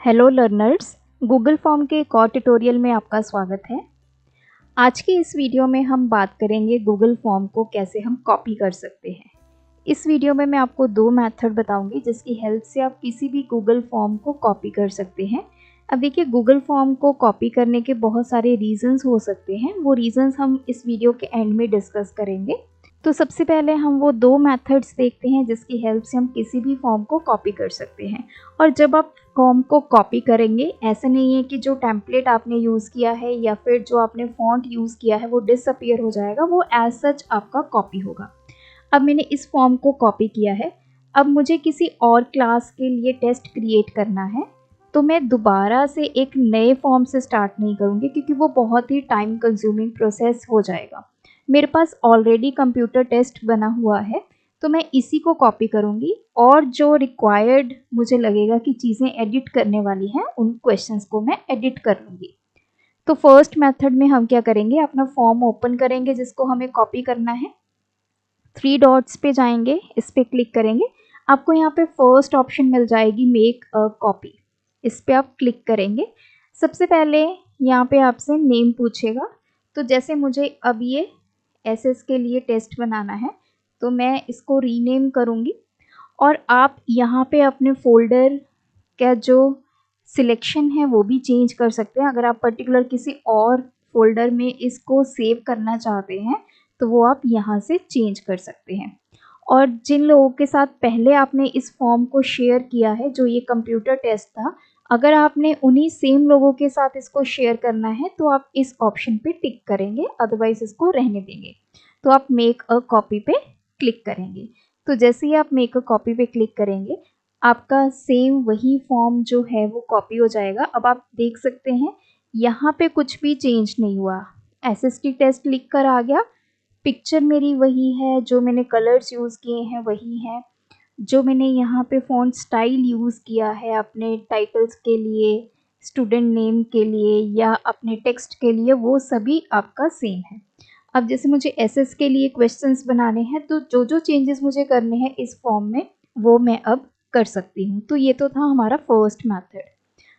Hello learners, Google form के एक और ट्यूटोरियल में आपका स्वागत है। आज की इस वीडियो में हम बात करेंगे गूगल फॉर्म को कैसे हम कॉपी कर सकते हैं। इस वीडियो में मैं आपको दो मेथड बताऊंगी जिसकी हेल्प से आप किसी भी गूगल फॉर्म को कॉपी कर सकते हैं। अब देखिए, गूगल फॉर्म को कॉपी करने के बहुत सारे रीजंस हो सकते हैं, वो रीजंस हम इस वीडियो के एंड में डिस्कस करेंगे। तो सबसे पहले हम वो दो मेथड्स देखते हैं जिसकी हेल्प से हम किसी भी फॉर्म को कॉपी कर सकते हैं। और जब आप फॉर्म को कॉपी करेंगे, ऐसा नहीं है कि जो टेम्पलेट आपने यूज़ किया है या फिर जो आपने फॉन्ट यूज़ किया है वो डिसअपीयर हो जाएगा, वो एज सच आपका कॉपी होगा। अब मैंने इस फॉर्म को कॉपी किया है, अब मुझे किसी और क्लास के लिए टेस्ट क्रिएट करना है, तो मैं दोबारा से एक नए फॉर्म से स्टार्ट नहीं करूँगी क्योंकि वो बहुत ही टाइम कंज्यूमिंग प्रोसेस हो जाएगा। मेरे पास ऑलरेडी कंप्यूटर टेस्ट बना हुआ है, तो मैं इसी को कॉपी करूँगी और जो रिक्वायर्ड मुझे लगेगा कि चीज़ें एडिट करने वाली हैं, उन क्वेश्चंस को मैं एडिट कर लूँगी। तो फर्स्ट मेथड में हम क्या करेंगे, अपना फॉर्म ओपन करेंगे जिसको हमें कॉपी करना है। थ्री डॉट्स पे जाएंगे, इस पर क्लिक करेंगे, आपको यहाँ पे फर्स्ट ऑप्शन मिल जाएगी मेक अ कॉपी। इस पर आप क्लिक करेंगे। सबसे पहले यहाँ पे आपसे नेम पूछेगा, तो जैसे मुझे अब ये एसएस के लिए टेस्ट बनाना है तो मैं इसको रीनेम करूँगी। और आप यहाँ पे अपने फोल्डर का जो सिलेक्शन है वो भी चेंज कर सकते हैं। अगर आप पर्टिकुलर किसी और फोल्डर में इसको सेव करना चाहते हैं तो वो आप यहाँ से चेंज कर सकते हैं। और जिन लोगों के साथ पहले आपने इस फॉर्म को शेयर किया है, जो ये कंप्यूटर टेस्ट था, अगर आपने उन्हीं सेम लोगों के साथ इसको शेयर करना है तो आप इस ऑप्शन पे टिक करेंगे, अदरवाइज इसको रहने देंगे। तो आप मेक अ कॉपी पे क्लिक करेंगे। तो जैसे ही आप मेक अ कॉपी पे क्लिक करेंगे, आपका सेम वही फॉर्म जो है वो कॉपी हो जाएगा। अब आप देख सकते हैं यहाँ पे कुछ भी चेंज नहीं हुआ, एसएसटी टेस्ट लिख कर आ गया। पिक्चर मेरी वही है, जो मैंने कलर्स यूज़ किए हैं वही हैं, जो मैंने यहाँ पे फ़ॉन्ट स्टाइल यूज़ किया है अपने टाइटल्स के लिए, स्टूडेंट नेम के लिए या अपने टेक्स्ट के लिए, वो सभी आपका सेम है। अब जैसे मुझे एसएस के लिए क्वेश्चंस बनाने हैं, तो जो जो चेंजेस मुझे करने हैं इस फॉर्म में वो मैं अब कर सकती हूँ। तो ये तो था हमारा फर्स्ट मेथड।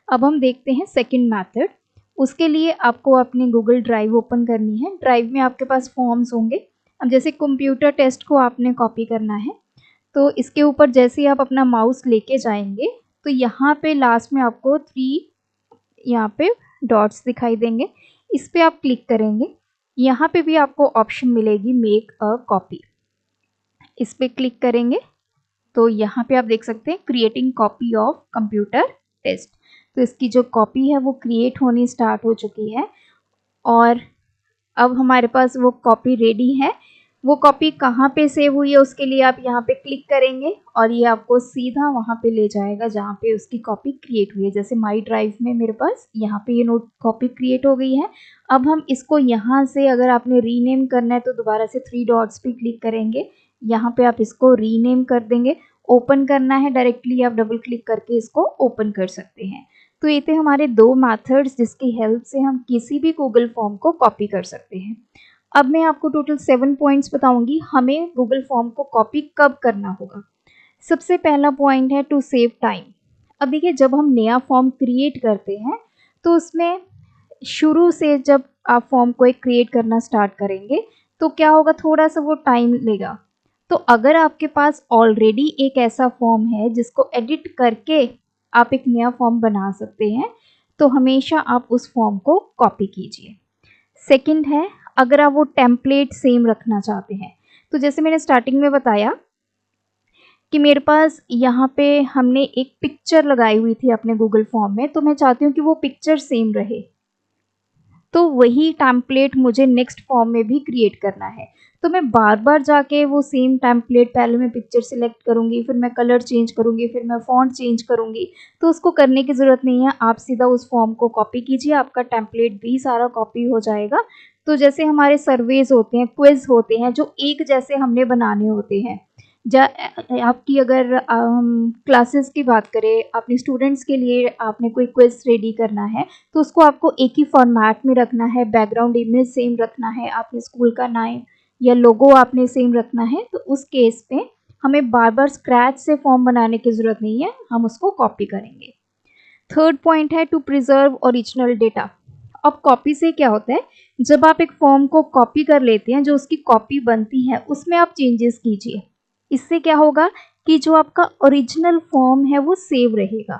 अब हम देखते हैं सेकंड मेथड। उसके लिए आपको अपनी गूगल ड्राइव ओपन करनी है। ड्राइव में आपके पास फॉर्म्स होंगे। अब जैसे कंप्यूटर टेस्ट को आपने कॉपी करना है, तो इसके ऊपर जैसे ही आप अपना माउस लेके जाएंगे तो यहाँ पे लास्ट में आपको यहाँ पे डॉट्स दिखाई देंगे, इस पर आप क्लिक करेंगे। यहाँ पे भी आपको ऑप्शन मिलेगी मेक अ कॉपी, इस पर क्लिक करेंगे तो यहाँ पे आप देख सकते हैं creating copy of computer test. तो इसकी जो कॉपी है वो क्रिएट होनी स्टार्ट हो चुकी है और अब हमारे पास वो कॉपी रेडी है। वो कॉपी कहाँ पे सेव हुई है उसके लिए आप यहाँ पे क्लिक करेंगे और ये आपको सीधा वहाँ पे ले जाएगा जहाँ पे उसकी कॉपी क्रिएट हुई है। जैसे माई ड्राइव में मेरे पास यहाँ पे ये नोट कॉपी क्रिएट हो गई है। अब हम इसको यहाँ से, अगर आपने रीनेम करना है तो दोबारा से थ्री डॉट्स पे क्लिक करेंगे, यहाँ पे आप इसको रीनेम कर देंगे। ओपन करना है डायरेक्टली आप डबल क्लिक करके इसको ओपन कर सकते हैं। तो ये थे हमारे दो मेथड्स जिसकी हेल्प से हम किसी भी गूगल फॉर्म को कॉपी कर सकते हैं। अब मैं आपको टोटल 7 पॉइंट्स बताऊंगी हमें गूगल फॉर्म को कॉपी कब करना होगा। सबसे पहला पॉइंट है टू सेव टाइम। अब देखिए, जब हम नया फॉर्म क्रिएट करते हैं तो उसमें शुरू से जब आप फॉर्म को एक क्रिएट करना स्टार्ट करेंगे तो क्या होगा, थोड़ा सा वो टाइम लेगा। तो अगर आपके पास ऑलरेडी एक ऐसा फॉर्म है जिसको एडिट करके आप एक नया फॉर्म बना सकते हैं, तो हमेशा आप उस फॉर्म को कॉपी कीजिए। सेकंड है, अगर आप वो टेम्पलेट सेम रखना चाहते हैं, तो जैसे मैंने स्टार्टिंग में बताया कि मेरे पास यहाँ पे हमने एक पिक्चर लगाई हुई थी अपने गूगल फॉर्म में, तो मैं चाहती हूँ कि वो पिक्चर सेम रहे, तो वही टेम्पलेट मुझे नेक्स्ट फॉर्म में भी क्रिएट करना है। तो मैं बार बार जाके वो सेम टेम्पलेट, पहले मैं पिक्चर सिलेक्ट करूँगी, फिर मैं कलर चेंज करूँगी, फिर मैं फॉन्ट चेंज करूँगी, तो उसको करने की ज़रूरत नहीं है। आप सीधा उस फॉर्म को कॉपी कीजिए, आपका टेम्पलेट भी सारा कॉपी हो जाएगा। तो जैसे हमारे सर्वेज होते हैं, क्विज होते हैं, जो एक जैसे हमने बनाने होते हैं, आपकी अगर क्लासेस की बात करें, अपने स्टूडेंट्स के लिए आपने कोई क्विज रेडी करना है तो उसको आपको एक ही फॉर्मेट में रखना है, बैकग्राउंड इमेज सेम रखना है, आपने स्कूल का नाम या लोगो आपने सेम रखना है, तो उस केस पे हमें बार बार स्क्रैच से फॉर्म बनाने की ज़रूरत नहीं है, हम उसको कॉपी करेंगे। थर्ड पॉइंट है टू प्रिजर्व ओरिजिनल डेटा। अब कॉपी से क्या होता है, जब आप एक फॉर्म को कॉपी कर लेते हैं, जो उसकी कॉपी बनती है उसमें आप चेंजेस कीजिए। इससे क्या होगा कि जो आपका ओरिजिनल फॉर्म है वो सेव रहेगा।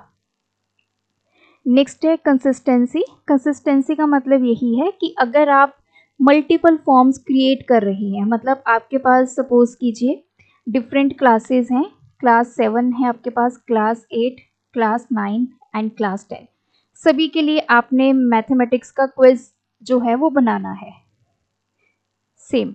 नेक्स्ट है कंसिस्टेंसी। कंसिस्टेंसी का मतलब यही है कि अगर आप मल्टीपल फॉर्म्स क्रिएट कर रहे हैं, मतलब आपके पास सपोज कीजिए डिफरेंट क्लासेस हैं, क्लास 7 है आपके पास, क्लास 8, क्लास 9 एंड क्लास 10, सभी के लिए आपने मैथमेटिक्स का क्विज जो है वो बनाना है सेम।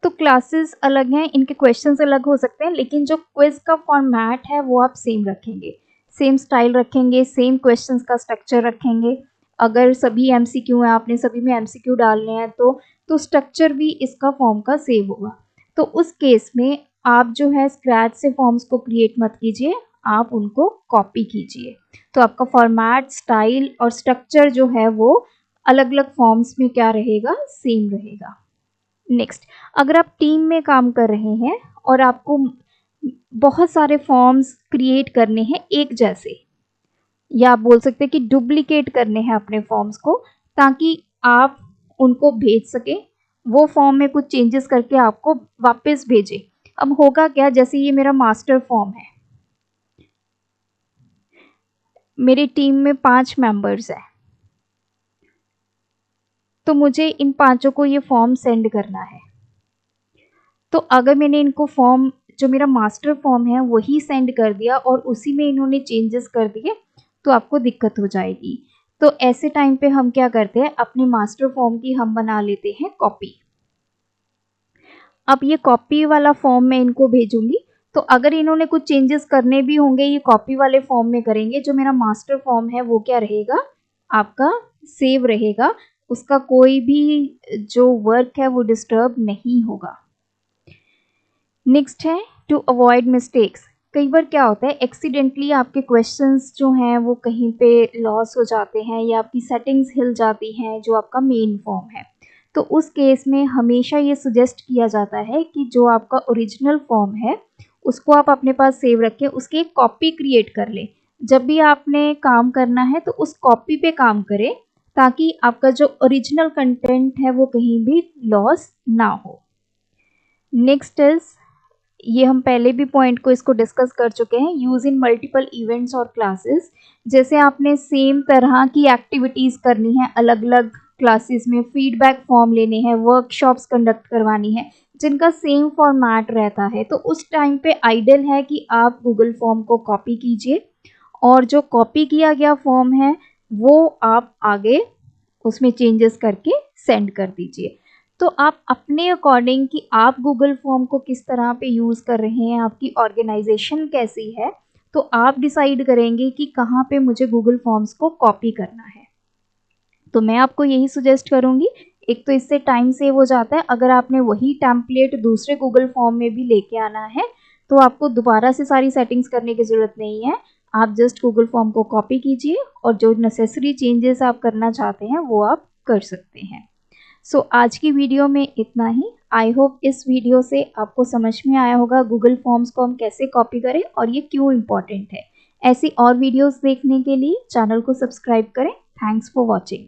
तो क्लासेस अलग हैं, इनके क्वेश्चंस अलग हो सकते हैं, लेकिन जो क्विज का फॉर्मेट है वो आप सेम रखेंगे, सेम स्टाइल रखेंगे, सेम क्वेश्चंस का स्ट्रक्चर रखेंगे। अगर सभी एमसीक्यू हैं, आपने सभी में एमसीक्यू डालने हैं, तो स्ट्रक्चर भी इसका फॉर्म का सेव होगा। तो उस केस में आप जो है स्क्रैच से फॉर्म्स को क्रिएट मत कीजिए, आप उनको कॉपी कीजिए। तो आपका फॉर्मेट, स्टाइल और स्ट्रक्चर जो है वो अलग अलग फॉर्म्स में क्या रहेगा, सेम रहेगा। नेक्स्ट, अगर आप टीम में काम कर रहे हैं और आपको बहुत सारे फॉर्म्स क्रिएट करने हैं एक जैसे, या आप बोल सकते हैं कि डुप्लीकेट करने हैं अपने फॉर्म्स को, ताकि आप उनको भेज सकें, वो फॉर्म में कुछ चेंजेस करके आपको वापस भेजे। अब होगा क्या, जैसे ये मेरा मास्टर फॉर्म है, मेरी टीम में 5 मेंबर्स हैं, तो मुझे इन 5 को ये फॉर्म सेंड करना है। तो अगर मैंने इनको फॉर्म, जो मेरा मास्टर फॉर्म है वही सेंड कर दिया और उसी में इन्होंने चेंजेस कर दिए, तो आपको दिक्कत हो जाएगी। तो ऐसे टाइम पे हम क्या करते हैं, अपने मास्टर फॉर्म की हम बना लेते हैं कॉपी। अब ये कॉपी वाला फॉर्म मैं इनको भेजूंगी, तो अगर इन्होंने कुछ चेंजेस करने भी होंगे, ये कॉपी वाले फॉर्म में करेंगे, जो मेरा मास्टर फॉर्म है वो क्या रहेगा, आपका सेव रहेगा, उसका कोई भी जो वर्क है वो डिस्टर्ब नहीं होगा। नेक्स्ट है टू अवॉइड मिस्टेक्स। कई बार क्या होता है, एक्सीडेंटली आपके क्वेश्चंस जो हैं वो कहीं पे लॉस हो जाते हैं, या आपकी सेटिंग्स हिल जाती हैं जो आपका मेन फॉर्म है। तो उस केस में हमेशा ये सजेस्ट किया जाता है कि जो आपका ओरिजिनल फॉर्म है उसको आप अपने पास सेव रखें, उसकी एक कॉपी क्रिएट कर लें। जब भी आपने काम करना है तो उस कॉपी पे काम करें, ताकि आपका जो ओरिजिनल कंटेंट है वो कहीं भी लॉस ना हो। नेक्स्ट इज, ये हम पहले भी पॉइंट को इसको डिस्कस कर चुके हैं, यूज़ इन मल्टीपल इवेंट्स और क्लासेस। जैसे आपने सेम तरह की एक्टिविटीज़ करनी है अलग अलग क्लासेस में, फीडबैक फॉर्म लेने हैं, वर्कशॉप्स कंडक्ट करवानी है जिनका सेम फॉर्मेट रहता है, तो उस टाइम पे आइडियल है कि आप गूगल फॉर्म को कॉपी कीजिए, और जो कॉपी किया गया फॉर्म है वो आप आगे उसमें चेंजेस करके सेंड कर दीजिए। तो आप अपने अकॉर्डिंग कि आप गूगल फॉर्म को किस तरह पे यूज़ कर रहे हैं, आपकी ऑर्गेनाइजेशन कैसी है, तो आप डिसाइड करेंगे कि कहाँ पे मुझे गूगल फॉर्म्स को कॉपी करना है। तो मैं आपको यही सजेस्ट करूँगी, एक तो इससे टाइम सेव हो जाता है, अगर आपने वही टेम्पलेट दूसरे गूगल फॉर्म में भी लेके आना है तो आपको दोबारा से सारी सेटिंग्स करने की ज़रूरत नहीं है, आप जस्ट गूगल फॉर्म को कॉपी कीजिए और जो नेसेसरी चेंजेस आप करना चाहते हैं वो आप कर सकते हैं। सो आज की वीडियो में इतना ही। आई होप इस वीडियो से आपको समझ में आया होगा गूगल फॉर्म्स को हम कैसे कॉपी करें और ये क्यों इम्पॉर्टेंट है। ऐसी और वीडियोस देखने के लिए चैनल को सब्सक्राइब करें। Thanks for watching.